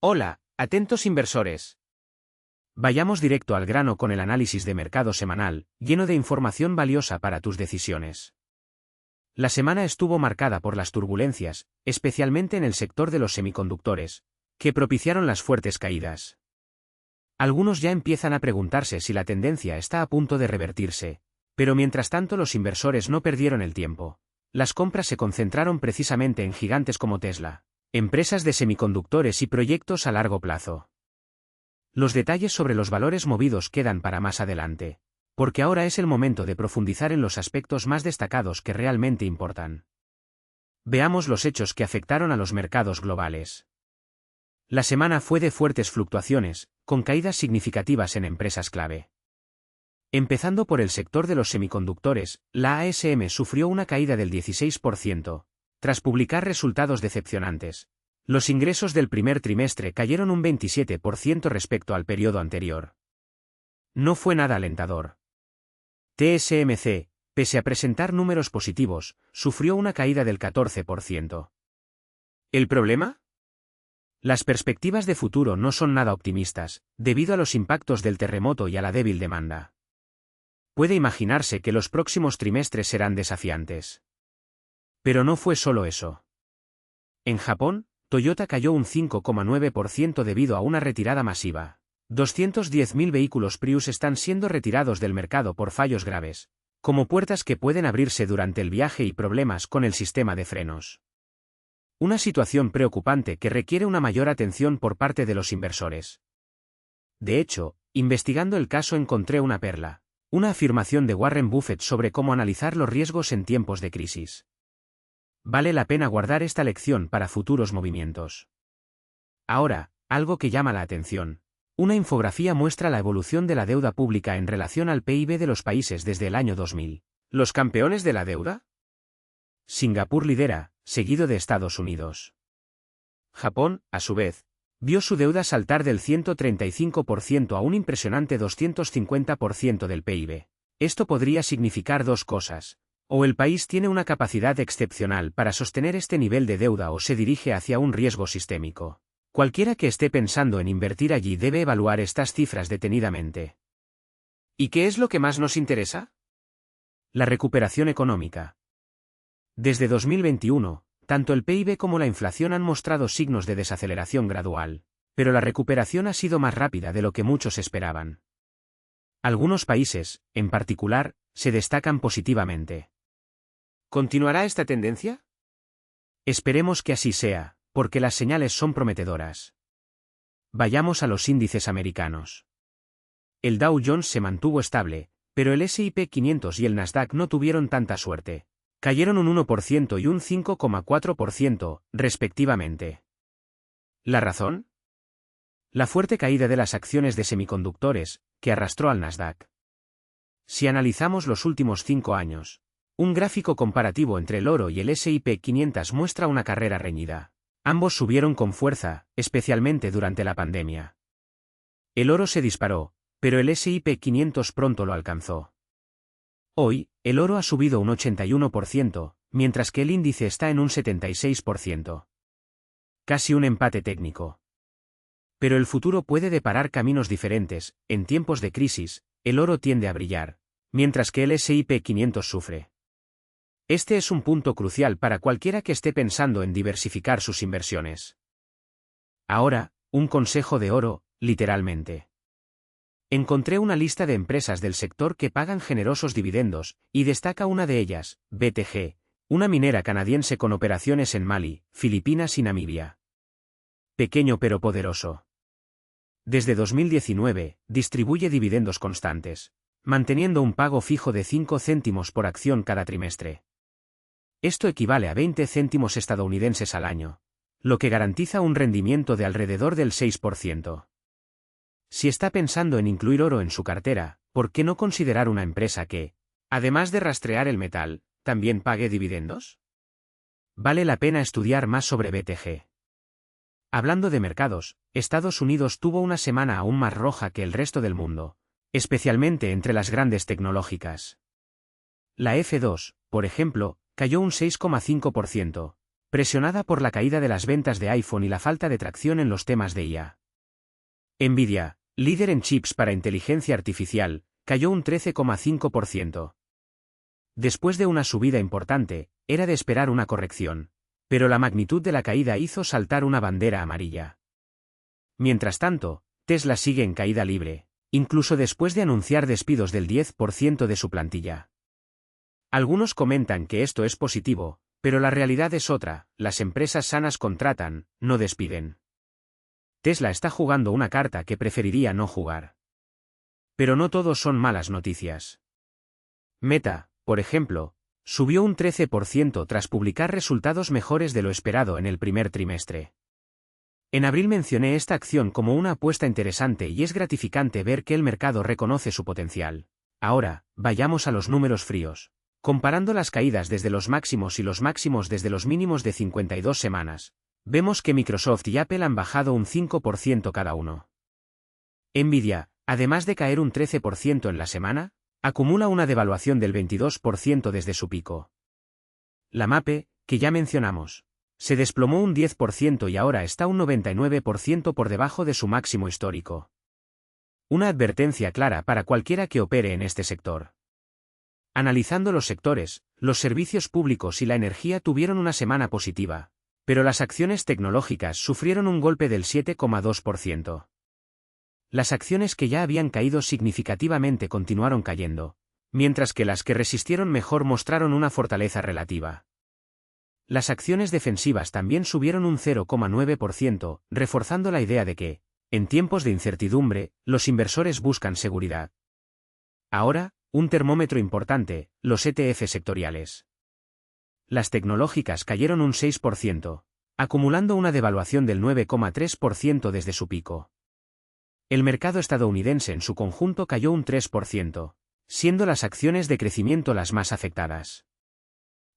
Hola, atentos inversores. Vayamos directo al grano con el análisis de mercado semanal, lleno de información valiosa para tus decisiones. La semana estuvo marcada por las turbulencias, especialmente en el sector de los semiconductores, que propiciaron las fuertes caídas. Algunos ya empiezan a preguntarse si la tendencia está a punto de revertirse, pero mientras tanto los inversores no perdieron el tiempo. Las compras se concentraron precisamente en gigantes como Tesla, empresas de semiconductores y proyectos a largo plazo. Los detalles sobre los valores movidos quedan para más adelante, porque ahora es el momento de profundizar en los aspectos más destacados que realmente importan. Veamos los hechos que afectaron a los mercados globales. La semana fue de fuertes fluctuaciones, con caídas significativas en empresas clave. Empezando por el sector de los semiconductores, la ASM sufrió una caída del 16%, tras publicar resultados decepcionantes. Los ingresos del primer trimestre cayeron un 27% respecto al periodo anterior. No fue nada alentador. TSMC, pese a presentar números positivos, sufrió una caída del 14%. ¿El problema? Las perspectivas de futuro no son nada optimistas, debido a los impactos del terremoto y a la débil demanda. Puede imaginarse que los próximos trimestres serán desafiantes. Pero no fue solo eso. En Japón, Toyota cayó un 5,9% debido a una retirada masiva. 210.000 vehículos Prius están siendo retirados del mercado por fallos graves, como puertas que pueden abrirse durante el viaje y problemas con el sistema de frenos. Una situación preocupante que requiere una mayor atención por parte de los inversores. De hecho, investigando el caso encontré una perla, una afirmación de Warren Buffett sobre cómo analizar los riesgos en tiempos de crisis. Vale la pena guardar esta lección para futuros movimientos. Ahora, algo que llama la atención. Una infografía muestra la evolución de la deuda pública en relación al PIB de los países desde el año 2000. ¿Los campeones de la deuda? Singapur lidera, seguido de Estados Unidos. Japón, a su vez, vio su deuda saltar del 135% a un impresionante 250% del PIB. Esto podría significar dos cosas. O el país tiene una capacidad excepcional para sostener este nivel de deuda o se dirige hacia un riesgo sistémico. Cualquiera que esté pensando en invertir allí debe evaluar estas cifras detenidamente. ¿Y qué es lo que más nos interesa? La recuperación económica. Desde 2021, tanto el PIB como la inflación han mostrado signos de desaceleración gradual, pero la recuperación ha sido más rápida de lo que muchos esperaban. Algunos países, en particular, se destacan positivamente. ¿Continuará esta tendencia? Esperemos que así sea, porque las señales son prometedoras. Vayamos a los índices americanos. El Dow Jones se mantuvo estable, pero el S&P 500 y el Nasdaq no tuvieron tanta suerte. Cayeron un 1% y un 5,4%, respectivamente. ¿La razón? La fuerte caída de las acciones de semiconductores, que arrastró al Nasdaq. Si analizamos los últimos 5 años, un gráfico comparativo entre el oro y el S&P 500 muestra una carrera reñida. Ambos subieron con fuerza, especialmente durante la pandemia. El oro se disparó, pero el S&P 500 pronto lo alcanzó. Hoy, el oro ha subido un 81%, mientras que el índice está en un 76%. Casi un empate técnico. Pero el futuro puede deparar caminos diferentes. En tiempos de crisis, el oro tiende a brillar, mientras que el S&P 500 sufre. Este es un punto crucial para cualquiera que esté pensando en diversificar sus inversiones. Ahora, un consejo de oro, literalmente. Encontré una lista de empresas del sector que pagan generosos dividendos, y destaca una de ellas, BTG, una minera canadiense con operaciones en Mali, Filipinas y Namibia. Pequeño pero poderoso. Desde 2019, distribuye dividendos constantes, manteniendo un pago fijo de 5 céntimos por acción cada trimestre. Esto equivale a 20 céntimos estadounidenses al año, lo que garantiza un rendimiento de alrededor del 6%. Si está pensando en incluir oro en su cartera, ¿por qué no considerar una empresa que, además de rastrear el metal, también pague dividendos? Vale la pena estudiar más sobre BTG. Hablando de mercados, Estados Unidos tuvo una semana aún más roja que el resto del mundo, especialmente entre las grandes tecnológicas. La F2, por ejemplo, cayó un 6,5%, presionada por la caída de las ventas de iPhone y la falta de tracción en los temas de IA. Nvidia, líder en chips para inteligencia artificial, cayó un 13,5%. Después de una subida importante, era de esperar una corrección, pero la magnitud de la caída hizo saltar una bandera amarilla. Mientras tanto, Tesla sigue en caída libre, incluso después de anunciar despidos del 10% de su plantilla. Algunos comentan que esto es positivo, pero la realidad es otra: las empresas sanas contratan, no despiden. Tesla está jugando una carta que preferiría no jugar. Pero no todo son malas noticias. Meta, por ejemplo, subió un 13% tras publicar resultados mejores de lo esperado en el primer trimestre. En abril mencioné esta acción como una apuesta interesante y es gratificante ver que el mercado reconoce su potencial. Ahora, vayamos a los números fríos. Comparando las caídas desde los máximos y los máximos desde los mínimos de 52 semanas, vemos que Microsoft y Apple han bajado un 5% cada uno. Nvidia, además de caer un 13% en la semana, acumula una devaluación del 22% desde su pico. La MAPE, que ya mencionamos, se desplomó un 10% y ahora está un 99% por debajo de su máximo histórico. Una advertencia clara para cualquiera que opere en este sector. Analizando los sectores, los servicios públicos y la energía tuvieron una semana positiva, pero las acciones tecnológicas sufrieron un golpe del 7,2%. Las acciones que ya habían caído significativamente continuaron cayendo, mientras que las que resistieron mejor mostraron una fortaleza relativa. Las acciones defensivas también subieron un 0,9%, reforzando la idea de que, en tiempos de incertidumbre, los inversores buscan seguridad. Ahora, un termómetro importante: los ETF sectoriales. Las tecnológicas cayeron un 6%, acumulando una devaluación del 9,3% desde su pico. El mercado estadounidense en su conjunto cayó un 3%, siendo las acciones de crecimiento las más afectadas.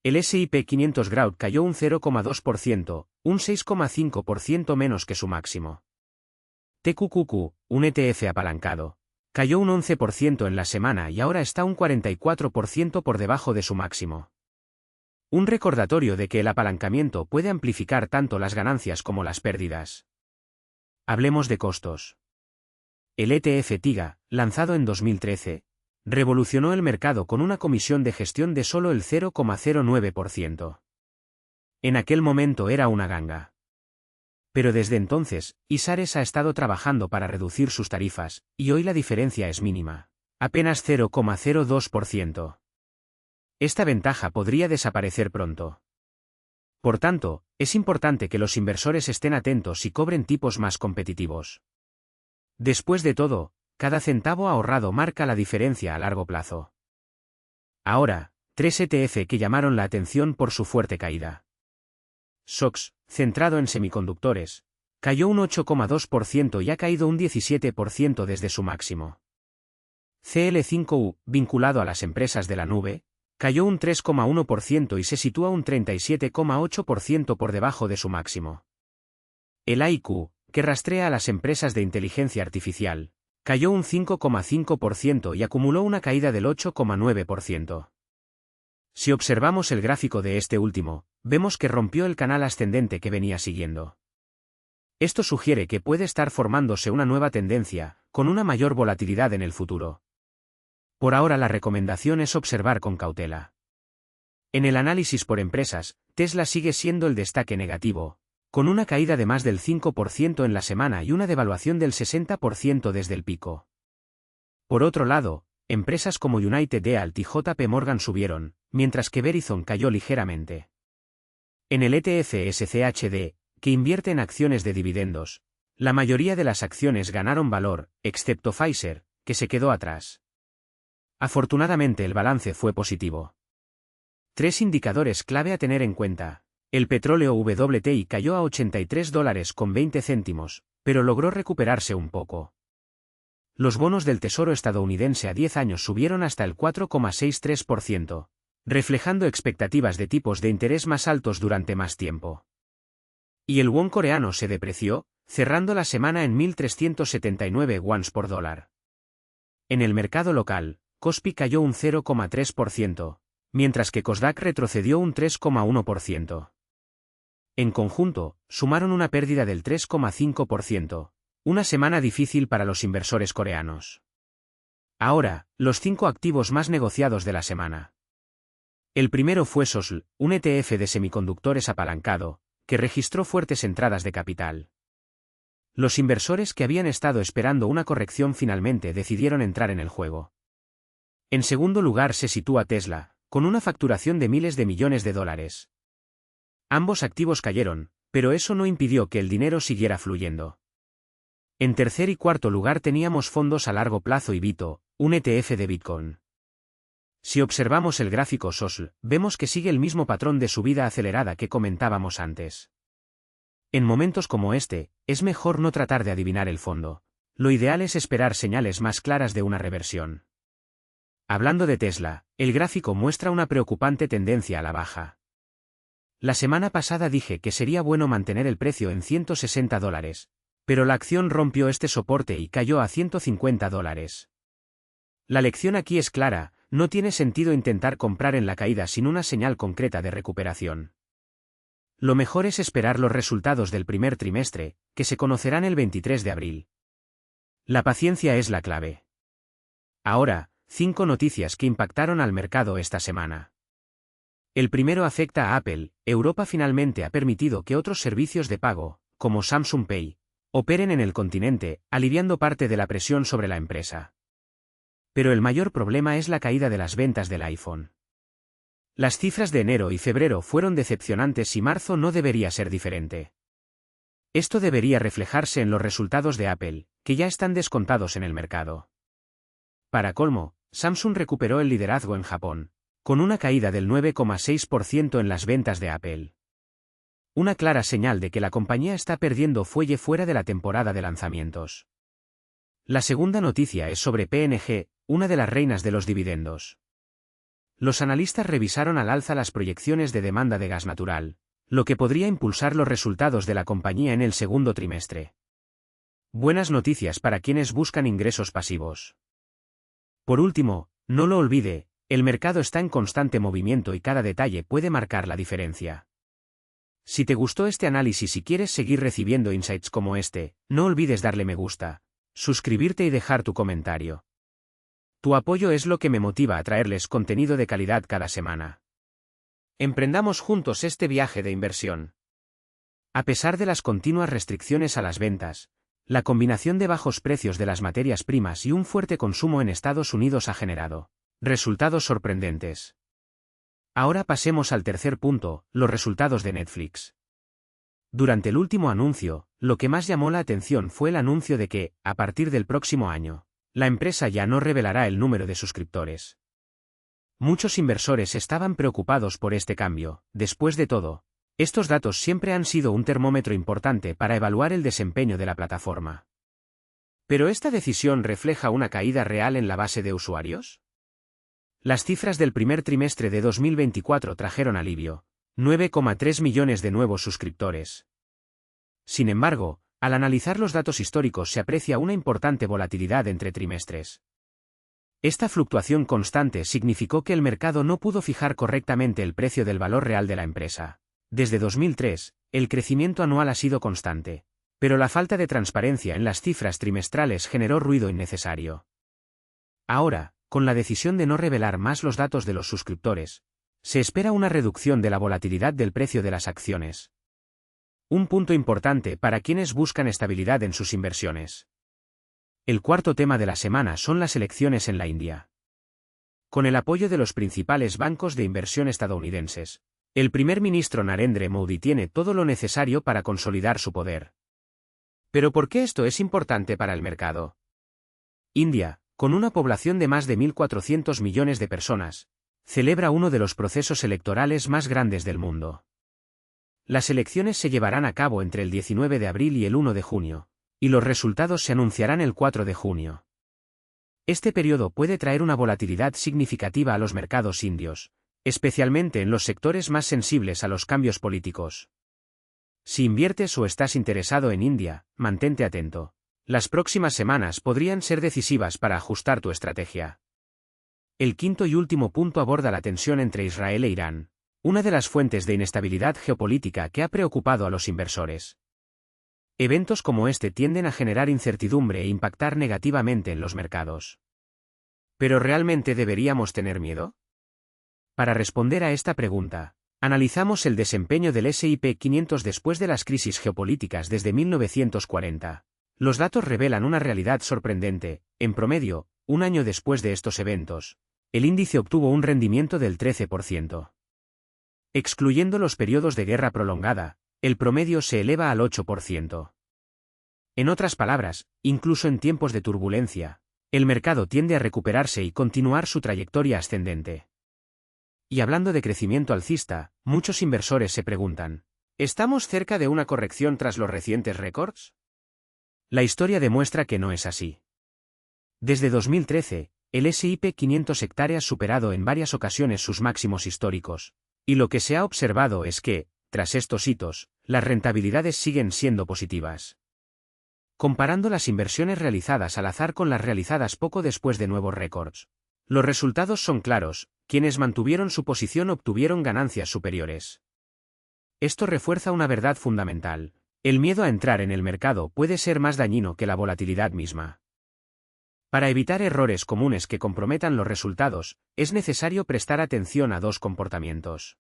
El S&P 500 Growth cayó un 0,2%, un 6,5% menos que su máximo. TQQQ, un ETF apalancado, cayó un 11% en la semana y ahora está un 44% por debajo de su máximo. Un recordatorio de que el apalancamiento puede amplificar tanto las ganancias como las pérdidas. Hablemos de costos. El ETF TIGA, lanzado en 2013, revolucionó el mercado con una comisión de gestión de solo el 0,09%. En aquel momento era una ganga. Pero desde entonces, Isares ha estado trabajando para reducir sus tarifas, y hoy la diferencia es mínima, apenas 0,02%. Esta ventaja podría desaparecer pronto. Por tanto, es importante que los inversores estén atentos y cobren tipos más competitivos. Después de todo, cada centavo ahorrado marca la diferencia a largo plazo. Ahora, 3 ETF que llamaron la atención por su fuerte caída. SOX, centrado en semiconductores, cayó un 8,2% y ha caído un 17% desde su máximo. CL5U, vinculado a las empresas de la nube, cayó un 3,1% y se sitúa un 37,8% por debajo de su máximo. El IQ, que rastrea a las empresas de inteligencia artificial, cayó un 5,5% y acumuló una caída del 8,9%. Si observamos el gráfico de este último, vemos que rompió el canal ascendente que venía siguiendo. Esto sugiere que puede estar formándose una nueva tendencia, con una mayor volatilidad en el futuro. Por ahora la recomendación es observar con cautela. En el análisis por empresas, Tesla sigue siendo el destaque negativo, con una caída de más del 5% en la semana y una devaluación del 60% desde el pico. Por otro lado, empresas como United Health y JP Morgan subieron, mientras que Verizon cayó ligeramente. En el ETF SCHD, que invierte en acciones de dividendos, la mayoría de las acciones ganaron valor, excepto Pfizer, que se quedó atrás. Afortunadamente el balance fue positivo. 3 indicadores clave a tener en cuenta. El petróleo WTI cayó a $83,20, pero logró recuperarse un poco. Los bonos del Tesoro estadounidense a 10 años subieron hasta el 4,63%, reflejando expectativas de tipos de interés más altos durante más tiempo. Y el won coreano se depreció, cerrando la semana en 1.379 wons por dólar. En el mercado local, Kospi cayó un 0,3%, mientras que Kosdaq retrocedió un 3,1%. En conjunto, sumaron una pérdida del 3,5%, una semana difícil para los inversores coreanos. Ahora, los 5 activos más negociados de la semana. El primero fue SOSL, un ETF de semiconductores apalancado, que registró fuertes entradas de capital. Los inversores que habían estado esperando una corrección finalmente decidieron entrar en el juego. En segundo lugar se sitúa Tesla, con una facturación de miles de millones de dólares. Ambos activos cayeron, pero eso no impidió que el dinero siguiera fluyendo. En tercer y cuarto lugar teníamos fondos a largo plazo y BITO, un ETF de Bitcoin. Si observamos el gráfico SOSL, vemos que sigue el mismo patrón de subida acelerada que comentábamos antes. En momentos como este, es mejor no tratar de adivinar el fondo. Lo ideal es esperar señales más claras de una reversión. Hablando de Tesla, el gráfico muestra una preocupante tendencia a la baja. La semana pasada dije que sería bueno mantener el precio en $160, pero la acción rompió este soporte y cayó a $150. La lección aquí es clara, no tiene sentido intentar comprar en la caída sin una señal concreta de recuperación. Lo mejor es esperar los resultados del primer trimestre, que se conocerán el 23 de abril. La paciencia es la clave. Ahora, 5 noticias que impactaron al mercado esta semana. El primero afecta a Apple. Europa finalmente ha permitido que otros servicios de pago, como Samsung Pay, operen en el continente, aliviando parte de la presión sobre la empresa. Pero el mayor problema es la caída de las ventas del iPhone. Las cifras de enero y febrero fueron decepcionantes y marzo no debería ser diferente. Esto debería reflejarse en los resultados de Apple, que ya están descontados en el mercado. Para colmo, Samsung recuperó el liderazgo en Japón, con una caída del 9,6% en las ventas de Apple. Una clara señal de que la compañía está perdiendo fuelle fuera de la temporada de lanzamientos. La segunda noticia es sobre P&G, una de las reinas de los dividendos. Los analistas revisaron al alza las proyecciones de demanda de gas natural, lo que podría impulsar los resultados de la compañía en el segundo trimestre. Buenas noticias para quienes buscan ingresos pasivos. Por último, no lo olvide, el mercado está en constante movimiento y cada detalle puede marcar la diferencia. Si te gustó este análisis y quieres seguir recibiendo insights como este, no olvides darle me gusta, suscribirte y dejar tu comentario. Tu apoyo es lo que me motiva a traerles contenido de calidad cada semana. Emprendamos juntos este viaje de inversión. A pesar de las continuas restricciones a las ventas, la combinación de bajos precios de las materias primas y un fuerte consumo en Estados Unidos ha generado resultados sorprendentes. Ahora pasemos al tercer punto, los resultados de Netflix. Durante el último anuncio, lo que más llamó la atención fue el anuncio de que, a partir del próximo año, la empresa ya no revelará el número de suscriptores. Muchos inversores estaban preocupados por este cambio. Después de todo, estos datos siempre han sido un termómetro importante para evaluar el desempeño de la plataforma. ¿Pero esta decisión refleja una caída real en la base de usuarios? Las cifras del primer trimestre de 2024 trajeron alivio, 9,3 millones de nuevos suscriptores. Sin embargo, al analizar los datos históricos se aprecia una importante volatilidad entre trimestres. Esta fluctuación constante significó que el mercado no pudo fijar correctamente el precio del valor real de la empresa. Desde 2003, el crecimiento anual ha sido constante, pero la falta de transparencia en las cifras trimestrales generó ruido innecesario. Ahora, con la decisión de no revelar más los datos de los suscriptores, se espera una reducción de la volatilidad del precio de las acciones. Un punto importante para quienes buscan estabilidad en sus inversiones. El cuarto tema de la semana son las elecciones en la India. Con el apoyo de los principales bancos de inversión estadounidenses, el primer ministro Narendra Modi tiene todo lo necesario para consolidar su poder. ¿Pero por qué esto es importante para el mercado? India, con una población de más de 1.400 millones de personas, celebra uno de los procesos electorales más grandes del mundo. Las elecciones se llevarán a cabo entre el 19 de abril y el 1 de junio, y los resultados se anunciarán el 4 de junio. Este periodo puede traer una volatilidad significativa a los mercados indios, especialmente en los sectores más sensibles a los cambios políticos. Si inviertes o estás interesado en India, mantente atento. Las próximas semanas podrían ser decisivas para ajustar tu estrategia. El quinto y último punto aborda la tensión entre Israel e Irán. una de las fuentes de inestabilidad geopolítica que ha preocupado a los inversores. Eventos como este tienden a generar incertidumbre e impactar negativamente en los mercados. ¿Pero realmente deberíamos tener miedo? Para responder a esta pregunta, analizamos el desempeño del S&P 500 después de las crisis geopolíticas desde 1940. Los datos revelan una realidad sorprendente. En promedio, un año después de estos eventos, el índice obtuvo un rendimiento del 13%. Excluyendo los periodos de guerra prolongada, el promedio se eleva al 8%. En otras palabras, incluso en tiempos de turbulencia, el mercado tiende a recuperarse y continuar su trayectoria ascendente. Y hablando de crecimiento alcista, muchos inversores se preguntan, ¿estamos cerca de una corrección tras los recientes récords? La historia demuestra que no es así. Desde 2013, el S&P 500 hectáreas ha superado en varias ocasiones sus máximos históricos, y lo que se ha observado es que, tras estos hitos, las rentabilidades siguen siendo positivas. Comparando las inversiones realizadas al azar con las realizadas poco después de nuevos récords, los resultados son claros. Quienes mantuvieron su posición obtuvieron ganancias superiores. Esto refuerza una verdad fundamental. El miedo a entrar en el mercado puede ser más dañino que la volatilidad misma. Para evitar errores comunes que comprometan los resultados, es necesario prestar atención a dos comportamientos.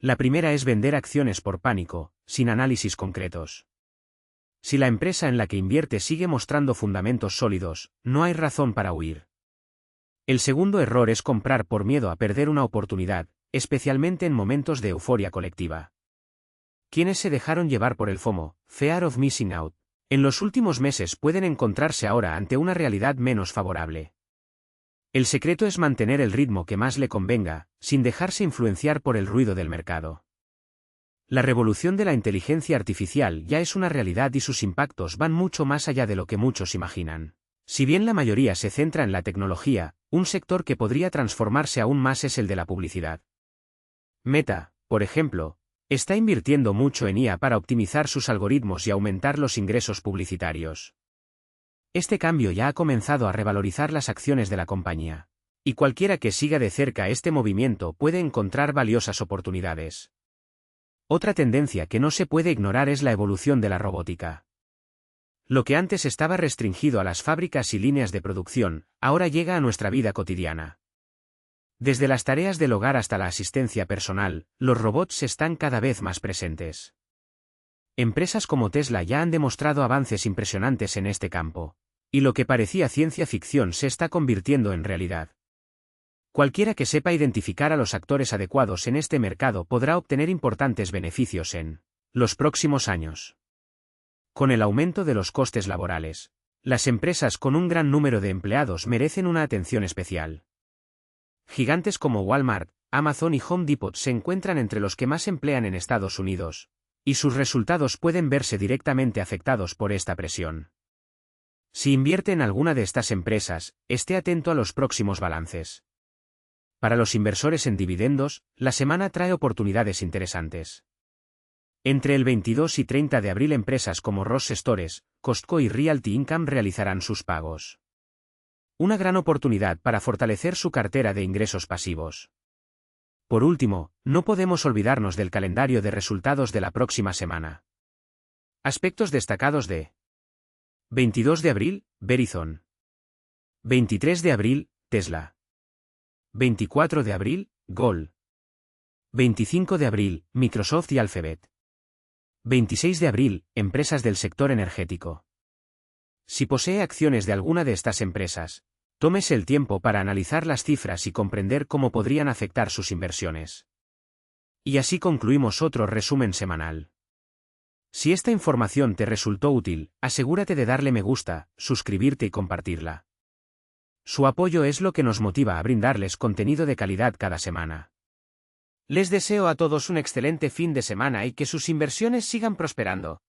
La primera es vender acciones por pánico, sin análisis concretos. Si la empresa en la que invierte sigue mostrando fundamentos sólidos, no hay razón para huir. El segundo error es comprar por miedo a perder una oportunidad, especialmente en momentos de euforia colectiva. Quienes se dejaron llevar por el FOMO, Fear of Missing Out, en los últimos meses pueden encontrarse ahora ante una realidad menos favorable. El secreto es mantener el ritmo que más le convenga, sin dejarse influenciar por el ruido del mercado. La revolución de la inteligencia artificial ya es una realidad y sus impactos van mucho más allá de lo que muchos imaginan. Si bien la mayoría se centra en la tecnología, un sector que podría transformarse aún más es el de la publicidad. Meta, por ejemplo, está invirtiendo mucho en IA para optimizar sus algoritmos y aumentar los ingresos publicitarios. Este cambio ya ha comenzado a revalorizar las acciones de la compañía, y cualquiera que siga de cerca este movimiento puede encontrar valiosas oportunidades. Otra tendencia que no se puede ignorar es la evolución de la robótica. Lo que antes estaba restringido a las fábricas y líneas de producción, ahora llega a nuestra vida cotidiana. Desde las tareas del hogar hasta la asistencia personal, los robots están cada vez más presentes. Empresas como Tesla ya han demostrado avances impresionantes en este campo, y lo que parecía ciencia ficción se está convirtiendo en realidad. Cualquiera que sepa identificar a los actores adecuados en este mercado podrá obtener importantes beneficios en los próximos años. Con el aumento de los costes laborales, las empresas con un gran número de empleados merecen una atención especial. Gigantes como Walmart, Amazon y Home Depot se encuentran entre los que más emplean en Estados Unidos, y sus resultados pueden verse directamente afectados por esta presión. Si invierte en alguna de estas empresas, esté atento a los próximos balances. Para los inversores en dividendos, la semana trae oportunidades interesantes. Entre el 22 y 30 de abril empresas como Ross Stores, Costco y Realty Income realizarán sus pagos. Una gran oportunidad para fortalecer su cartera de ingresos pasivos. Por último, no podemos olvidarnos del calendario de resultados de la próxima semana. Aspectos destacados de 22 de abril, Verizon. 23 de abril, Tesla. 24 de abril, Gol. 25 de abril, Microsoft y Alphabet. 26 de abril, empresas del sector energético. Si posee acciones de alguna de estas empresas, tómese el tiempo para analizar las cifras y comprender cómo podrían afectar sus inversiones. Y así concluimos otro resumen semanal. Si esta información te resultó útil, asegúrate de darle me gusta, suscribirte y compartirla. Su apoyo es lo que nos motiva a brindarles contenido de calidad cada semana. Les deseo a todos un excelente fin de semana y que sus inversiones sigan prosperando.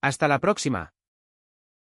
Hasta la próxima.